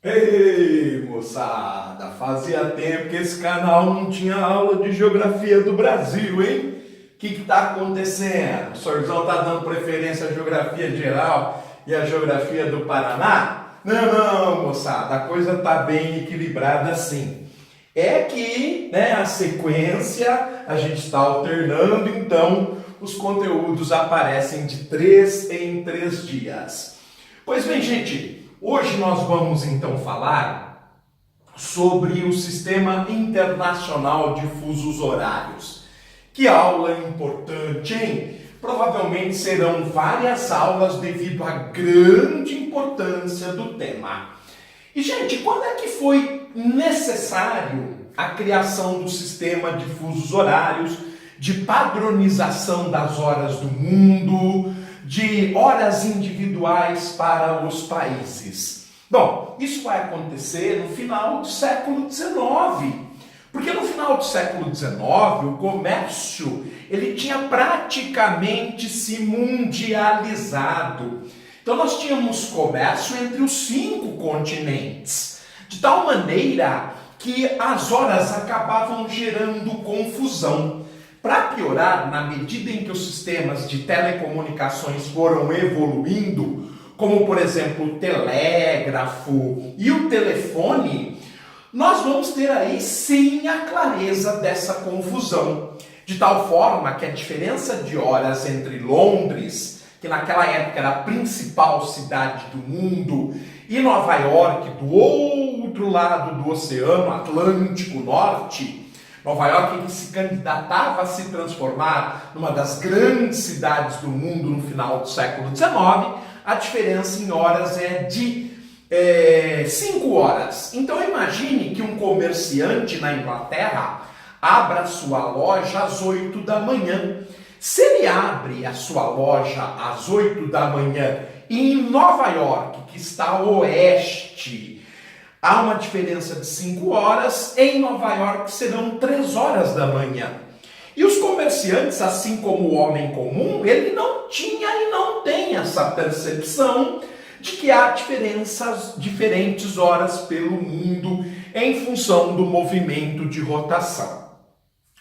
Ei, moçada, fazia tempo que esse canal não tinha aula de geografia do Brasil, hein? O que está acontecendo? O senhorzão tá dando preferência à geografia geral e à geografia do Paraná? Não, moçada, a coisa tá bem equilibrada sim. É que, né, a sequência a gente está alternando, então os conteúdos aparecem de 3 em 3 dias. Pois bem, gente, hoje nós vamos então falar sobre o Sistema Internacional de Fusos Horários. Que aula importante, hein? Provavelmente serão várias aulas devido à grande importância do tema. E, gente, quando é que foi necessário a criação do sistema de fusos horários, de padronização das horas do mundo, de horas individuais para os países? Bom, isso vai acontecer no final do século XIX, porque no final do século XIX o comércio ele tinha praticamente se mundializado. Então nós tínhamos comércio entre os 5 continentes, de tal maneira que as horas acabavam gerando confusão. Para piorar, na medida em que os sistemas de telecomunicações foram evoluindo, como por exemplo o telégrafo e o telefone, nós vamos ter aí sim a clareza dessa confusão. De tal forma que a diferença de horas entre Londres, que naquela época era a principal cidade do mundo, e Nova York, do outro lado do Oceano Atlântico Norte, Nova York que se candidatava a se transformar numa das grandes cidades do mundo no final do século XIX, a diferença em horas é de 5 horas. Então imagine que um comerciante na Inglaterra abra sua loja às 8 da manhã. Se ele abre a sua loja às 8 da manhã e em Nova York, que está a oeste, há uma diferença de 5 horas, em Nova York serão 3 horas da manhã. E os comerciantes, assim como o homem comum, ele não tinha e não tem essa percepção de que há diferentes horas pelo mundo em função do movimento de rotação.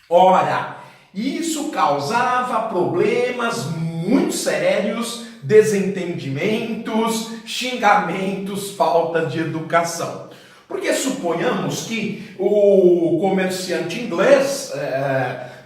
Ora, isso causava problemas muito sérios, desentendimentos, xingamentos, falta de educação. Porque suponhamos que o comerciante inglês,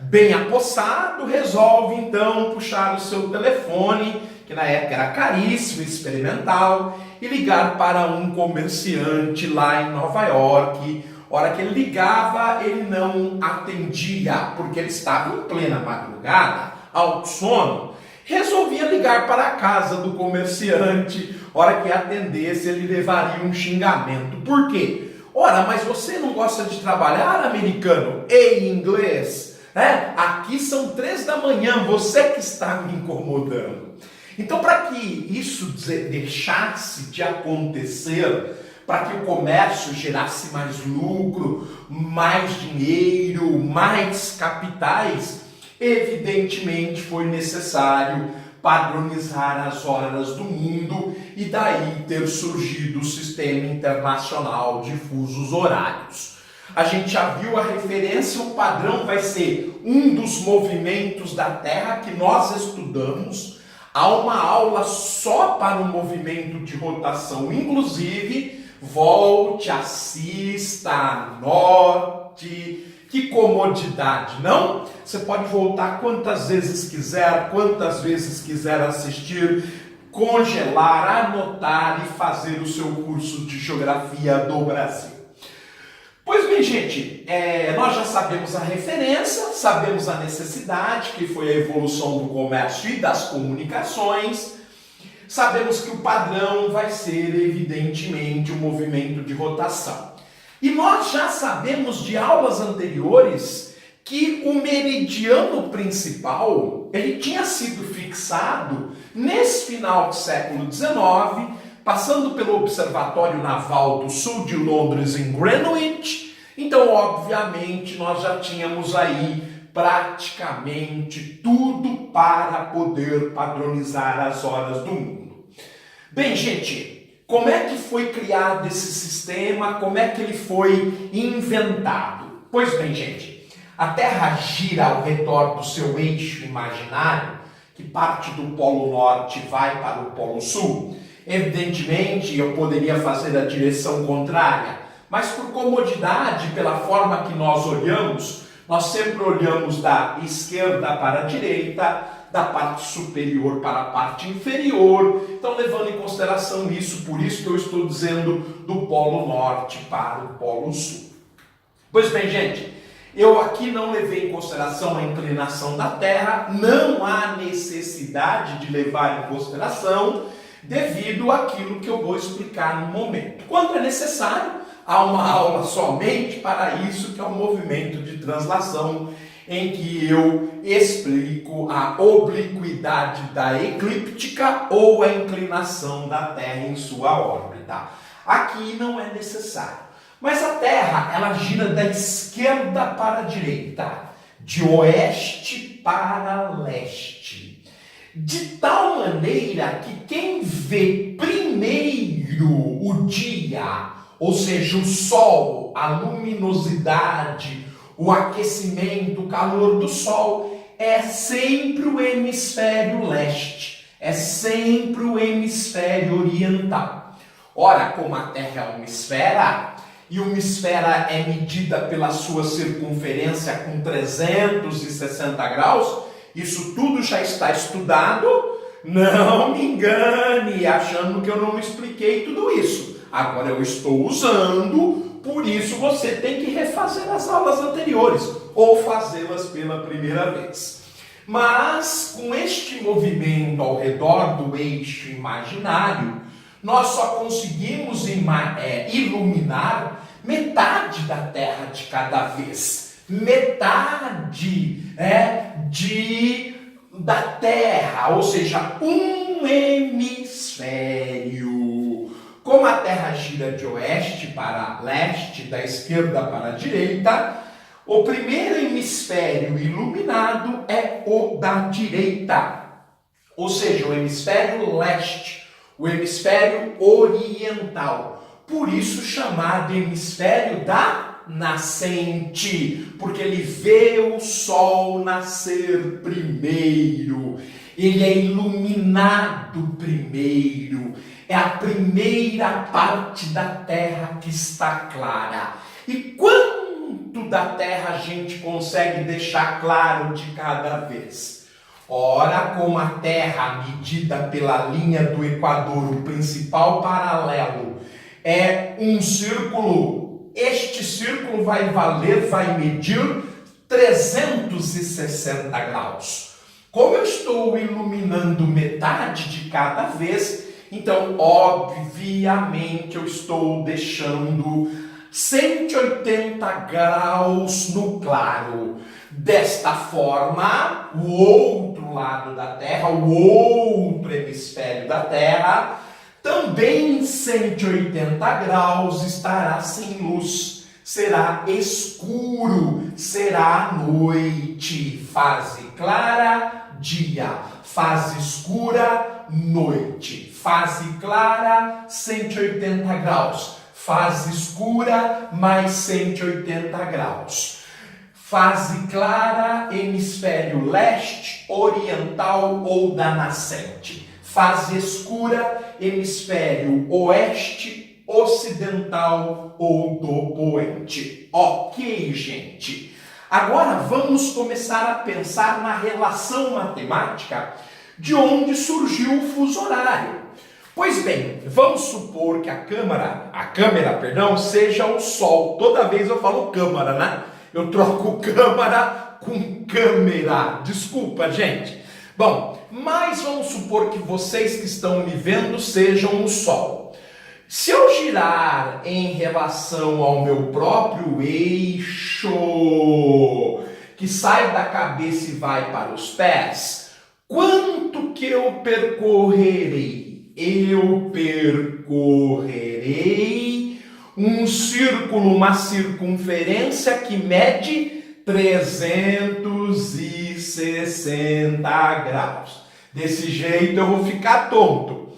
bem apossado, resolve então puxar o seu telefone, que na época era caríssimo, experimental, e ligar para um comerciante lá em Nova York. Hora que ele ligava, ele não atendia, porque ele estava em plena madrugada, alto sono. Resolvia ligar para a casa do comerciante. Hora que atendesse, ele levaria um xingamento. Por quê? Ora, mas você não gosta de trabalhar, americano? Ei, inglês, né? Aqui são 3 da manhã, você que está me incomodando. Então, para que isso deixasse de acontecer, para que o comércio gerasse mais lucro, mais dinheiro, mais capitais, evidentemente foi necessário padronizar as horas do mundo e daí ter surgido o Sistema Internacional de Fusos Horários. A gente já viu a referência, o padrão vai ser um dos movimentos da Terra que nós estudamos. Há uma aula só para o movimento de rotação, inclusive, volte, assista, anote. Que comodidade, não? Você pode voltar quantas vezes quiser assistir, congelar, anotar e fazer o seu curso de Geografia do Brasil. Pois bem, gente, nós já sabemos a referência, sabemos a necessidade, que foi a evolução do comércio e das comunicações. Sabemos que o padrão vai ser, evidentemente, o movimento de rotação. E nós já sabemos de aulas anteriores que o meridiano principal ele tinha sido fixado nesse final do século XIX, passando pelo Observatório Naval do Sul de Londres em Greenwich. Então, obviamente, nós já tínhamos aí praticamente tudo para poder padronizar as horas do mundo. Bem, gente, como é que foi criado esse sistema? Como é que ele foi inventado? Pois bem, gente, a Terra gira ao redor do seu eixo imaginário, que parte do Polo Norte e vai para o Polo Sul. Evidentemente, eu poderia fazer a direção contrária, mas por comodidade, pela forma que nós olhamos, nós sempre olhamos da esquerda para a direita, da parte superior para a parte inferior. Então, levando em consideração isso, por isso que eu estou dizendo do Polo Norte para o Polo Sul. Pois bem, gente, eu aqui não levei em consideração a inclinação da Terra, não há necessidade de levar em consideração devido àquilo que eu vou explicar no momento. Quando é necessário, há uma aula somente para isso, que é o movimento de translação, em que eu explico a obliquidade da eclíptica ou a inclinação da Terra em sua órbita. Aqui não é necessário. Mas a Terra, ela gira da esquerda para a direita, de oeste para leste, de tal maneira que quem vê primeiro o dia, ou seja, o sol, a luminosidade, o aquecimento, o calor do sol, é sempre o hemisfério leste, é sempre o hemisfério oriental. Ora, como a Terra é uma esfera, e uma esfera é medida pela sua circunferência com 360 graus, isso tudo já está estudado. Não me engane achando que eu não expliquei tudo isso. Agora eu estou usando, por isso você tem que refazer as aulas anteriores ou fazê-las pela primeira vez. Mas com este movimento ao redor do eixo imaginário, nós só conseguimos iluminar metade da Terra de cada vez. Metade da Terra, ou seja, um hemisfério. Como a Terra gira de oeste para leste, da esquerda para a direita, o primeiro hemisfério iluminado é o da direita, ou seja, o hemisfério leste, o hemisfério oriental. Por isso chamado hemisfério da nascente, porque ele vê o sol nascer primeiro, ele é iluminado primeiro, é a primeira parte da Terra que está clara. E quanto da Terra a gente consegue deixar claro de cada vez? Ora, como a Terra, medida pela linha do Equador, o principal paralelo, é um círculo, este círculo vai medir 360 graus. Como eu estou iluminando metade de cada vez, então, obviamente, eu estou deixando 180 graus no claro. Desta forma, o outro lado da Terra, o outro hemisfério da Terra, também em 180 graus estará sem luz, será escuro, será noite, fase clara, dia, fase escura, noite, fase clara, 180 graus, fase escura, mais 180 graus, fase clara, hemisfério leste, oriental ou da nascente. Fase escura, hemisfério oeste, ocidental ou do poente. Ok, gente? Agora vamos começar a pensar na relação matemática de onde surgiu o fuso horário. Pois bem, vamos supor que a câmera, seja o Sol. Toda vez eu falo câmara, né? Eu troco câmara com câmera. Desculpa, gente. Bom, mas vamos supor que vocês que estão me vendo sejam o Sol. Se eu girar em relação ao meu próprio eixo, que sai da cabeça e vai para os pés, quanto que eu percorrerei? Eu percorrerei um círculo, uma circunferência que mede 360 graus. Desse jeito eu vou ficar tonto.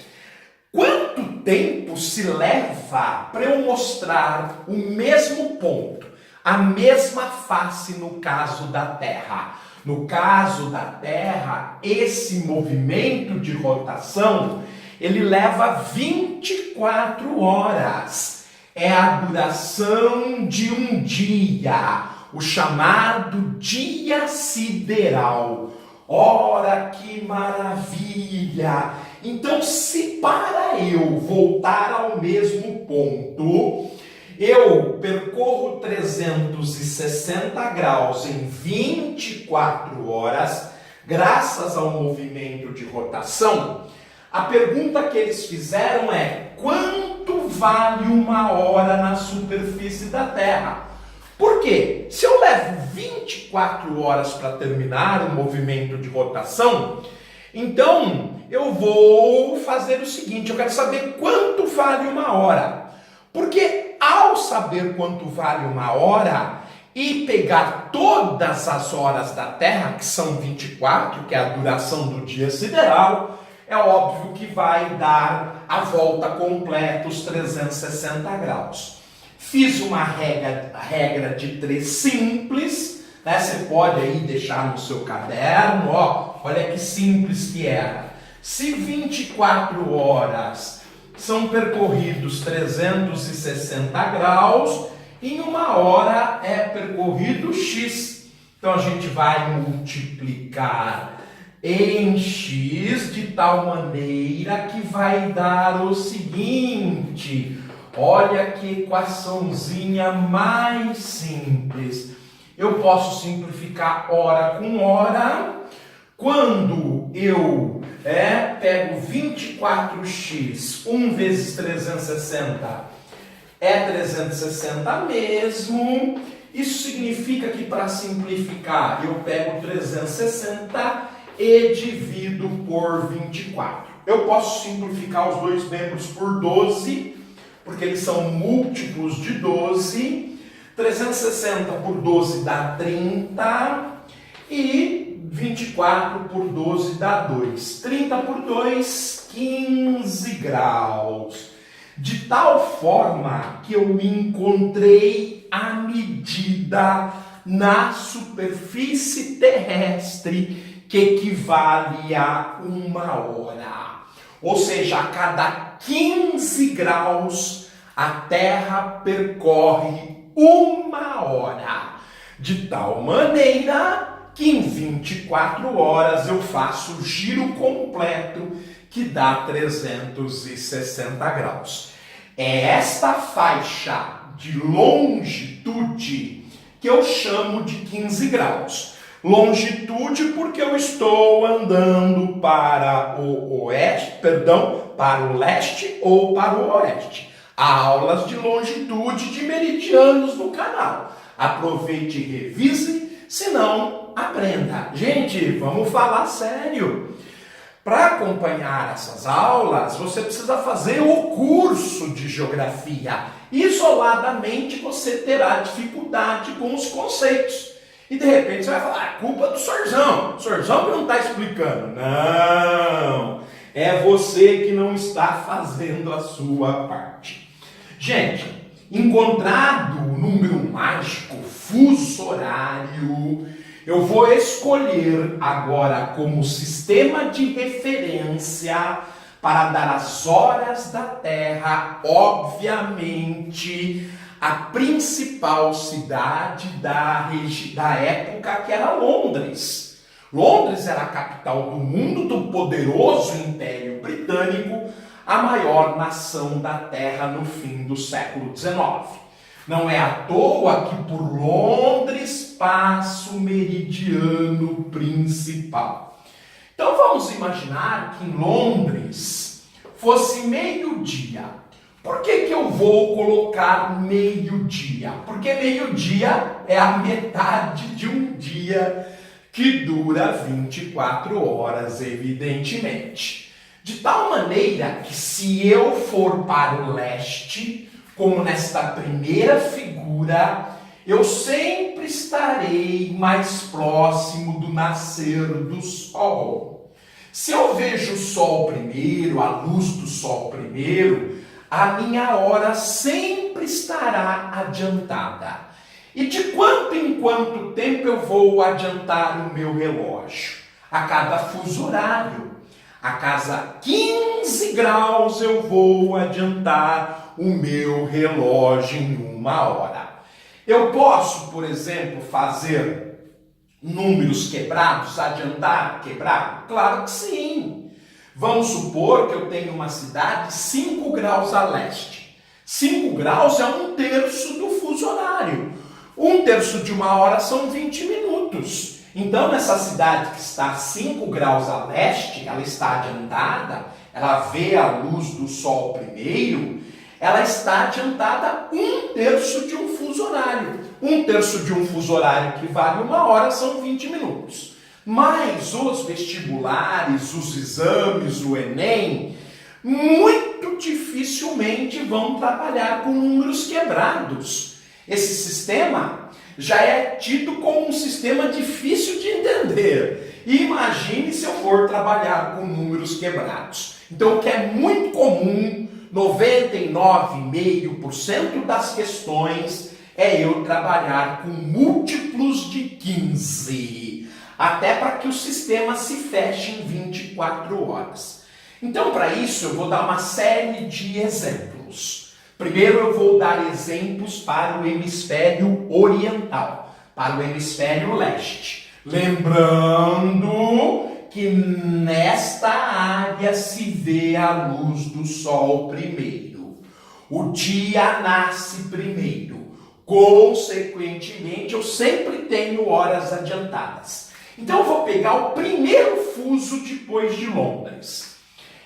Quanto tempo se leva para eu mostrar o mesmo ponto, a mesma face no caso da Terra? No caso da Terra, esse movimento de rotação, ele leva 24 horas. É a duração de um dia, o chamado dia sideral. Ora, que maravilha! Então, se para eu voltar ao mesmo ponto, eu percorro 360 graus em 24 horas, graças ao movimento de rotação, a pergunta que eles fizeram é: quanto vale uma hora na superfície da Terra? Por quê? Se eu levo 24 horas para terminar o movimento de rotação, então eu vou fazer o seguinte: eu quero saber quanto vale uma hora. Porque ao saber quanto vale uma hora e pegar todas as horas da Terra, que são 24, que é a duração do dia sideral, é óbvio que vai dar a volta completa, os 360 graus. Fiz uma regra de 3 simples, né? Você pode aí deixar no seu caderno, ó, olha que simples que era. Se 24 horas são percorridos 360 graus, em uma hora é percorrido X. Então a gente vai multiplicar em X de tal maneira que vai dar o seguinte: olha que equaçãozinha mais simples. Eu posso simplificar hora com hora. Quando eu pego 24x, 1 vezes 360 é 360 mesmo. Isso significa que, para simplificar, eu pego 360 e divido por 24. Eu posso simplificar os dois membros por 12, porque eles são múltiplos de 12. 360 por 12 dá 30 e 24 por 12 dá 2. 30 por 2, 15 graus. De tal forma que eu encontrei a medida na superfície terrestre que equivale a uma hora. Ou seja, a cada 15 graus a Terra percorre uma hora. De tal maneira que em 24 horas eu faço o giro completo, que dá 360 graus. É esta faixa de longitude que eu chamo de 15 graus. Longitude porque eu estou andando para o para o leste ou para o oeste. Há aulas de longitude de meridianos no canal. Aproveite e revise, se não, aprenda. Gente, vamos falar sério. Para acompanhar essas aulas, você precisa fazer o curso de geografia. Isoladamente você terá dificuldade com os conceitos. E de repente você vai falar: culpa do Sorzão. Sorzão que não está explicando. Não, é você que não está fazendo a sua parte. Gente, encontrado o número mágico, fuso horário, eu vou escolher agora como sistema de referência para dar as horas da Terra, obviamente, a principal cidade da época, que era Londres. Londres era a capital do mundo, do poderoso Império Britânico, a maior nação da Terra no fim do século XIX. Não é à toa que por Londres passa o meridiano principal. Então vamos imaginar que em Londres fosse meio-dia. Por que eu vou colocar meio-dia? Porque meio-dia é a metade de um dia que dura 24 horas, evidentemente. De tal maneira que se eu for para o leste, como nesta primeira figura, eu sempre estarei mais próximo do nascer do sol. Se eu vejo o sol primeiro, a luz do sol primeiro, a minha hora sempre estará adiantada. E de quanto em quanto tempo eu vou adiantar o meu relógio? A cada fuso horário. A cada 15 graus eu vou adiantar o meu relógio em 1 hora. Eu posso, por exemplo, fazer números quebrados, adiantar quebrado? Claro que sim. Vamos supor que eu tenho uma cidade 5 graus a leste. 5 graus é 1/3 do fuso horário. 1/3 de 1 hora são 20 minutos. Então, nessa cidade que está 5 graus a leste, ela está adiantada, ela vê a luz do sol primeiro, ela está adiantada 1/3 de um fuso horário. 1/3 de um fuso horário que vale 1 hora são 20 minutos. Mas os vestibulares, os exames, o Enem, muito dificilmente vão trabalhar com números quebrados. Esse sistema já é tido como um sistema difícil de entender. Imagine se eu for trabalhar com números quebrados. Então, o que é muito comum, 99,5% das questões, é eu trabalhar com múltiplos de 15, até para que o sistema se feche em 24 horas. Então, para isso, eu vou dar uma série de exemplos. Primeiro, eu vou dar exemplos para o hemisfério oriental, para o hemisfério leste. Lembrando que nesta área se vê a luz do sol primeiro. O dia nasce primeiro. Consequentemente, eu sempre tenho horas adiantadas. Então, eu vou pegar o primeiro fuso depois de Londres.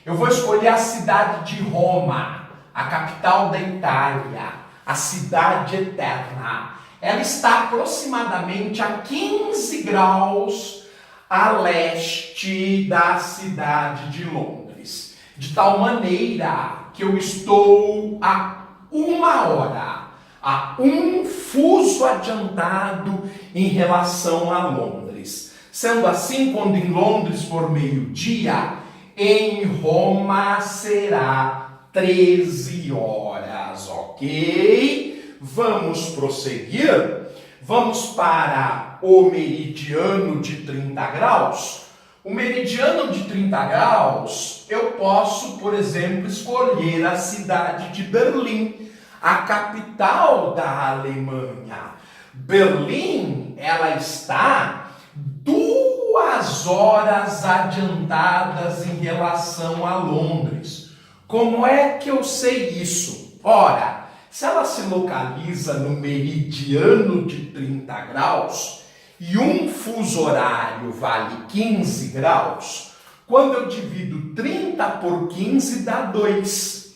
Eu vou escolher a cidade de Roma, a capital da Itália, a cidade eterna. Ela está aproximadamente a 15 graus a leste da cidade de Londres. De tal maneira que eu estou a 1 hora, a um fuso adiantado em relação a Londres. Sendo assim, quando em Londres for meio-dia, em Roma será 13 horas, ok? Vamos prosseguir. Vamos para o meridiano de 30 graus. O meridiano de 30 graus, eu posso, por exemplo, escolher a cidade de Berlim, a capital da Alemanha. Berlim, ela está 2 horas adiantadas em relação a Londres. Como é que eu sei isso? Ora, se ela se localiza no meridiano de 30 graus e um fuso horário vale 15 graus, quando eu divido 30 por 15 dá 2.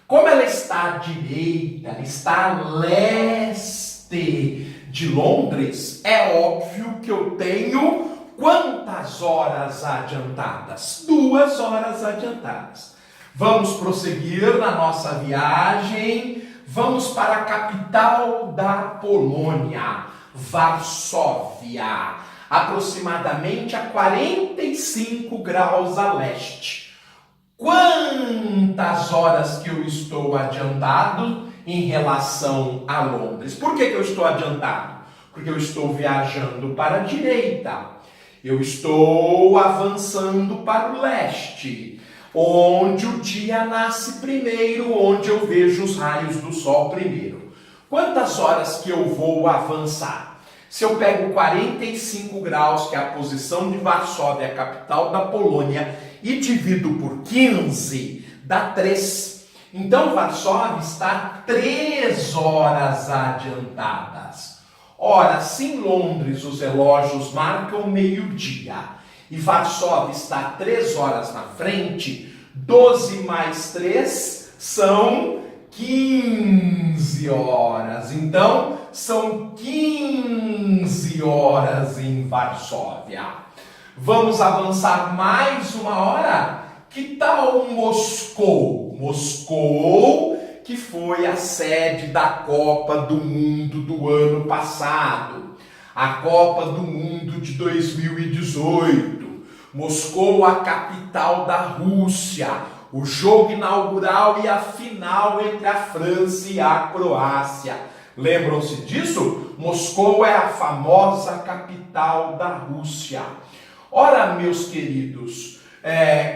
Como ela está à direita, ela está a leste de Londres, é óbvio que eu tenho quantas horas adiantadas? 2 horas adiantadas. Vamos prosseguir na nossa viagem. Vamos para a capital da Polônia, Varsóvia, aproximadamente a 45 graus a leste. Quantas horas que eu estou adiantado em relação a Londres? Por que eu estou adiantado? Porque eu estou viajando para a direita. Eu estou avançando para o leste, onde o dia nasce primeiro, onde eu vejo os raios do sol primeiro. Quantas horas que eu vou avançar? Se eu pego 45 graus, que é a posição de Varsóvia, a capital da Polônia, e divido por 15, dá 3. Então, Varsóvia está 3 horas adiantadas. Ora, se em Londres os relógios marcam meio-dia e Varsóvia está 3 horas na frente, 12 mais 3 são 15 horas. Então, são 15 horas em Varsóvia. Vamos avançar mais 1 hora? Que tal Moscou? Moscou, que foi a sede da Copa do Mundo do ano passado. A Copa do Mundo de 2018. Moscou, a capital da Rússia. O jogo inaugural e a final entre a França e a Croácia. Lembram-se disso? Moscou é a famosa capital da Rússia. Ora, meus queridos,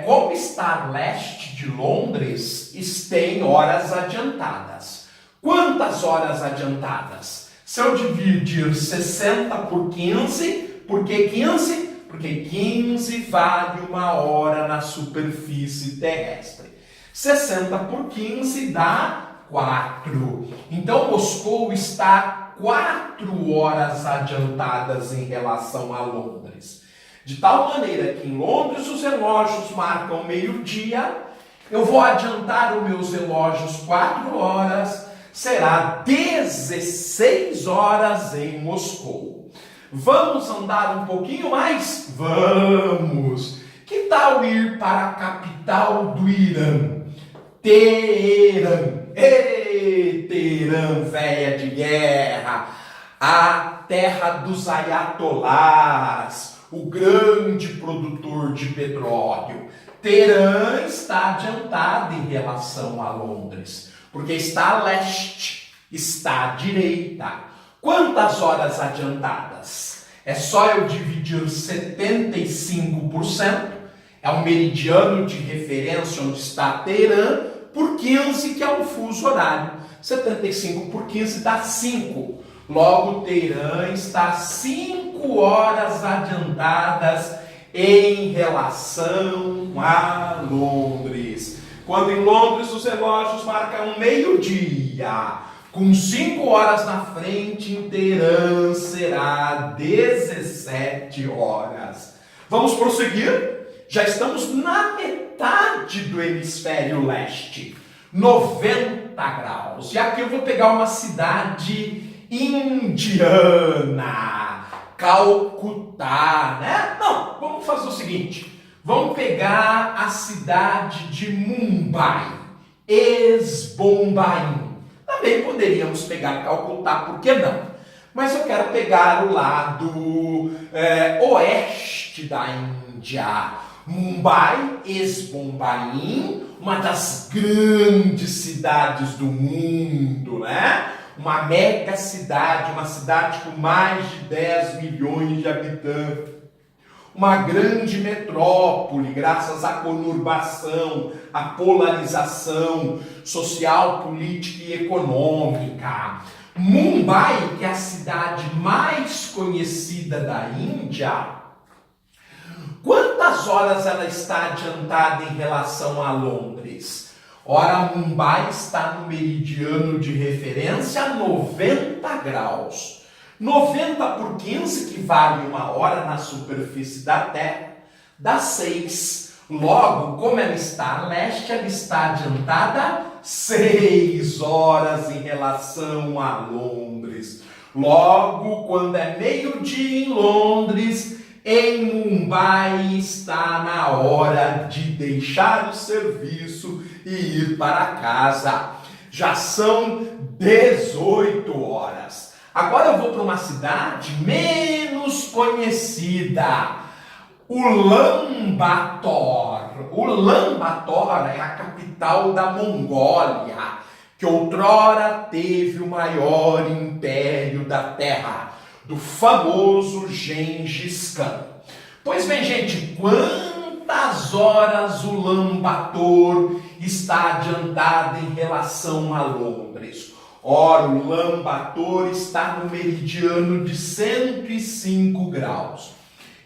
como está a leste de Londres, tem horas adiantadas. Quantas horas adiantadas? Se eu dividir 60 por 15, por que 15? Porque 15 vale uma hora na superfície terrestre. 60 por 15 dá 4. Então, Moscou está 4 horas adiantadas em relação a Londres. De tal maneira que em Londres os relógios marcam meio-dia, eu vou adiantar os meus relógios 4 horas, será 16 horas em Moscou. Vamos andar um pouquinho mais? Vamos! Que tal ir para a capital do Irã? Teherã. Teherã, véia de guerra, a terra dos ayatolás, o grande produtor de petróleo. Teherã está adiantada em relação a Londres, porque está a leste, está à direita. Quantas horas adiantadas? É só eu dividir 75%, é o meridiano de referência onde está Teherã, por 15, que é o fuso horário. 75 por 15 dá 5. Logo, Teherã está 5 horas adiantadas em relação a Londres. Quando em Londres os relógios marcam meio-dia, com 5 horas na frente, em Teherã será 17 horas. Vamos prosseguir? Já estamos na metade do hemisfério leste, 90 graus. E aqui eu vou pegar uma cidade indiana, Calcutá, né? Não, vamos fazer o seguinte, vamos pegar a cidade de Mumbai, ex-Bombaim. Também poderíamos pegar Calcutá, por que não? Mas eu quero pegar o lado oeste da Índia. Mumbai, ex-Bombaim, uma das grandes cidades do mundo, né? Uma mega cidade, uma cidade com mais de 10 milhões de habitantes. Uma grande metrópole, graças à conurbação, à polarização social, política e econômica. Mumbai, que é a cidade mais conhecida da Índia, quantas horas ela está adiantada em relação a Londres? Ora, Mumbai está no meridiano de referência 90 graus. 90 por 15, que vale uma hora na superfície da Terra, dá 6. Logo, como ela está a leste, ela está adiantada 6 horas em relação a Londres. Logo, quando é meio-dia em Londres, em Mumbai está na hora de deixar o serviço e ir para casa. Já são 18 horas. Agora eu vou para uma cidade menos conhecida, Ulaanbaatar. Ulaanbaatar é a capital da Mongólia, que outrora teve o maior império da Terra, do famoso Gengis Khan. Pois bem, gente, quantas horas Ulaanbaatar está adiantada em relação a Londres? Ora, Ulaanbaatar está no meridiano de 105 graus.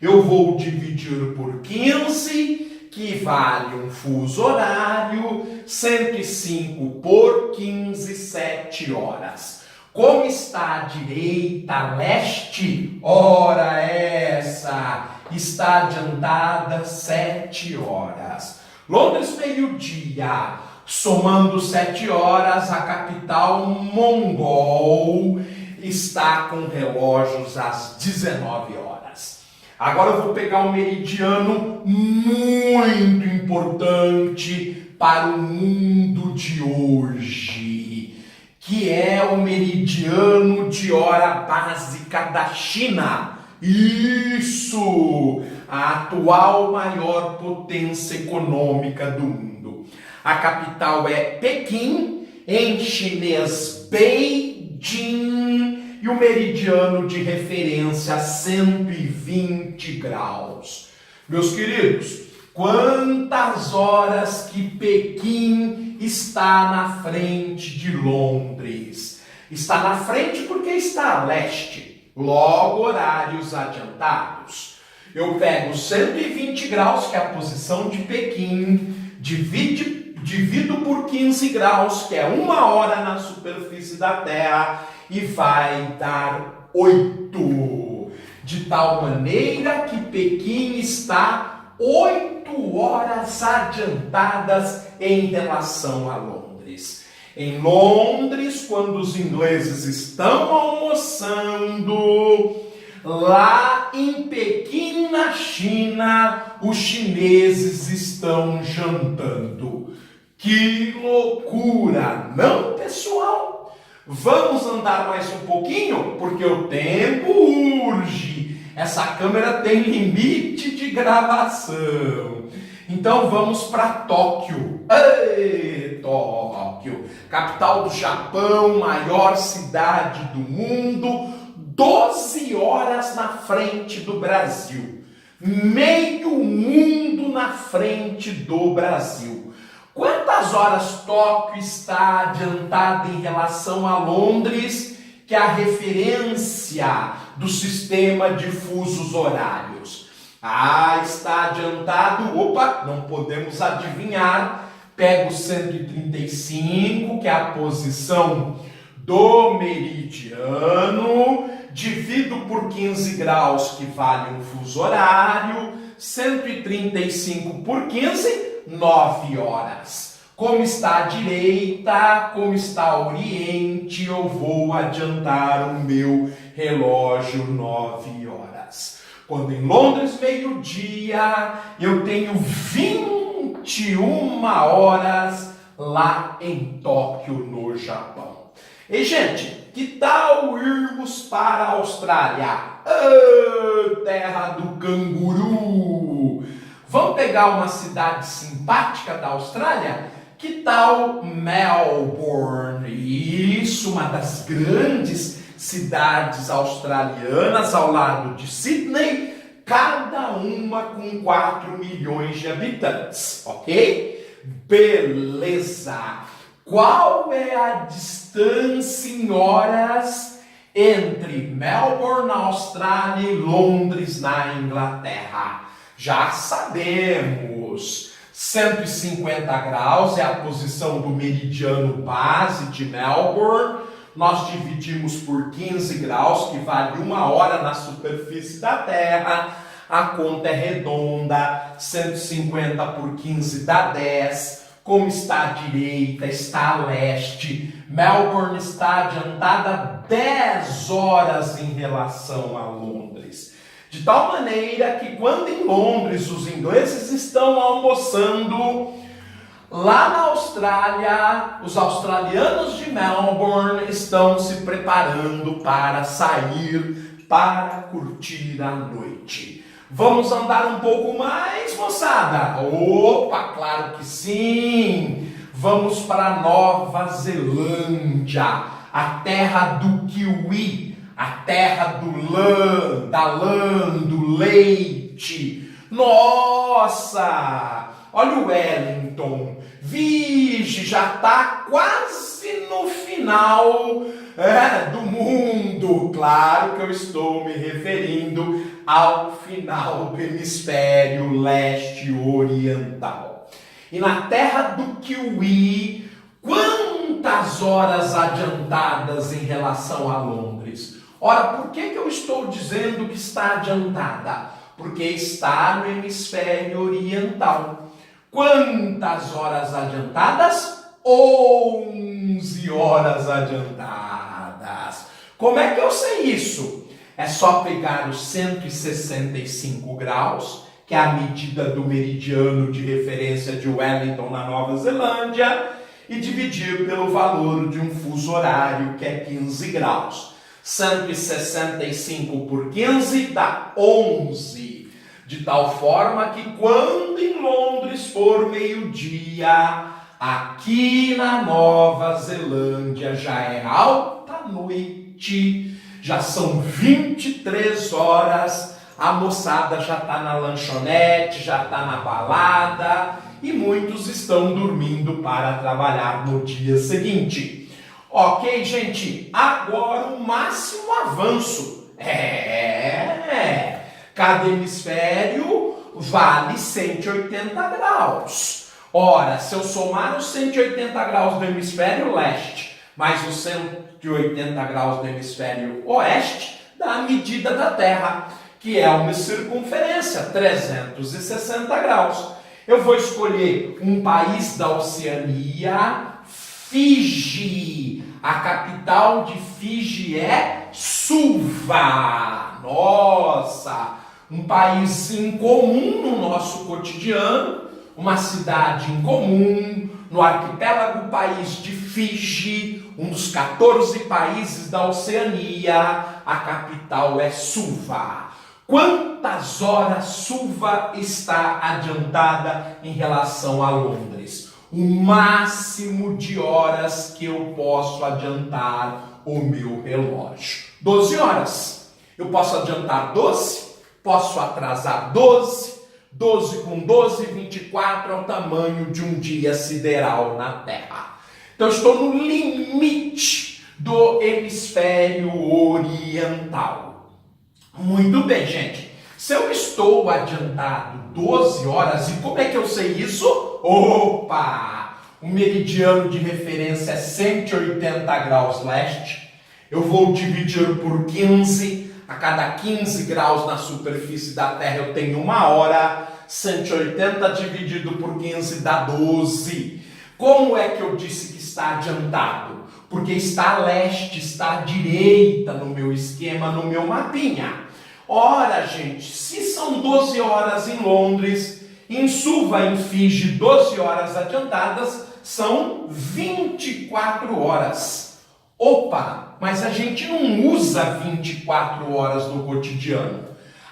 Eu vou dividir por 15, que vale um fuso horário, 105 por 15, 7 horas. Como está à direita, leste, ora essa, está adiantada 7 horas. Londres, meio-dia. Somando 7 horas, a capital mongol está com relógios às 19 horas. Agora eu vou pegar um meridiano muito importante para o mundo de hoje, que é o meridiano de hora básica da China. Isso! a atual maior potência econômica do mundo. A capital é Pequim, em chinês Beijing, e o meridiano de referência 120 graus. Meus queridos, quantas horas que Pequim está na frente de Londres? Está na frente porque está a leste, logo horários adiantados. Eu pego 120 graus, que é a posição de Pequim, divido por 15 graus, que é 1 hora na superfície da Terra, e vai dar 8. De tal maneira que Pequim está 8 horas adiantadas em relação a Londres. Em Londres, quando os ingleses estão almoçando, lá em Pequim, na China, os chineses estão jantando. Que loucura, não, pessoal? Vamos andar mais um pouquinho, porque o tempo urge. Essa câmera tem limite de gravação. Então vamos para Tóquio. Ei, Tóquio, capital do Japão, maior cidade do mundo, 12 horas na frente do Brasil. Meio mundo na frente do Brasil. Quantas horas Tóquio está adiantada em relação a Londres, que é a referência do sistema de fusos horários? Está adiantado, não podemos adivinhar. Pego 135, que é a posição do meridiano, divido por 15 graus, que vale um fuso horário, 135 por 15, 9 horas. Como está à direita, como está a oriente, eu vou adiantar o meu relógio 9 horas. Quando em Londres, meio-dia, eu tenho 21 horas lá em Tóquio, no Japão. E, gente, que tal irmos para a Austrália? Terra do canguru! Vamos pegar uma cidade simpática da Austrália? Que tal Melbourne? Isso, uma das grandes cidades australianas ao lado de Sydney, cada uma com 4 milhões de habitantes, ok? Beleza! Qual é a distância em horas entre Melbourne, na Austrália, e Londres, na Inglaterra? Já sabemos. 150 graus é a posição do meridiano base de Melbourne. Nós dividimos por 15 graus, que vale 1 hora na superfície da Terra. A conta é redonda. 150 por 15 dá 10. Como está à direita, está a leste. Melbourne está adiantada 10 horas em relação a Londres. De tal maneira que quando em Londres os ingleses estão almoçando, lá na Austrália, os australianos de Melbourne estão se preparando para sair, para curtir a noite. Vamos andar um pouco mais, moçada? Opa, claro que sim! Vamos para Nova Zelândia, a terra do kiwi, a terra do leite. Nossa! Olha o Wellington. Vixe, já está quase no final do mundo. Claro que eu estou me referindo ao final do hemisfério leste oriental. E na terra do kiwi, quantas horas adiantadas em relação a Londres? Ora, por que eu estou dizendo que está adiantada? Porque está no hemisfério oriental. Quantas horas adiantadas? 11 horas adiantadas. Como é que eu sei isso? É só pegar os 165 graus, que é a medida do meridiano de referência de Wellington, na Nova Zelândia, e dividir pelo valor de um fuso horário, que é 15 graus. 165 por 15 dá 11. de tal forma que quando em Londres for meio-dia, aqui na Nova Zelândia já é alta noite, já são 23 horas, a moçada já está na lanchonete, já está na balada e muitos estão dormindo para trabalhar no dia seguinte. Ok, gente? Agora o máximo avanço. Cada hemisfério vale 180 graus. Ora, se eu somar os 180 graus do hemisfério leste mais os 180 graus do hemisfério oeste, dá a medida da Terra, que é uma circunferência, 360 graus. Eu vou escolher um país da Oceania, Fiji. A capital de Fiji é Suva. Nossa, um país incomum no nosso cotidiano, uma cidade incomum no arquipélago país de Fiji, um dos 14 países da Oceania. A capital é Suva. Quantas horas Suva está adiantada em relação a Londres? O máximo de horas que eu posso adiantar o meu relógio. 12 horas. Eu posso adiantar 12, posso atrasar 12, 12 com 12, 24 é o tamanho de um dia sideral na Terra. Então eu estou no limite do hemisfério oriental. Muito bem, gente. Se eu estou adiantado 12 horas, e como é que eu sei isso? Opa! O meridiano de referência é 180 graus leste. Eu vou dividir por 15. A cada 15 graus na superfície da Terra eu tenho 1 hora. 180 dividido por 15 dá 12. Como é que eu disse que está adiantado? Porque está a leste, está à direita no meu esquema, no meu mapinha. Ora, gente, se são 12 horas em Londres, em Suva, em Fiji, 12 horas adiantadas, são 24 horas. Opa, mas a gente não usa 24 horas no cotidiano.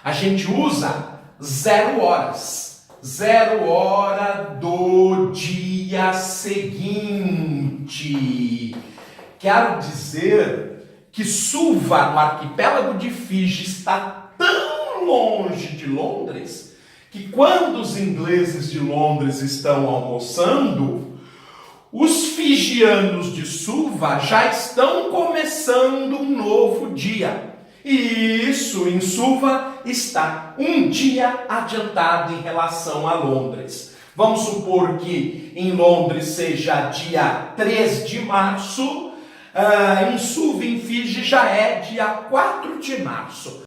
A gente usa 0 horas. 0 hora do dia seguinte. Quero dizer que Suva, no arquipélago de Fiji, está tão longe de Londres que quando os ingleses de Londres estão almoçando, os fijianos de Suva já estão começando um novo dia. E isso em Suva está um dia adiantado em relação a Londres. Vamos supor que em Londres seja dia 3 de março, em Suva, em Fiji, já é dia 4 de março.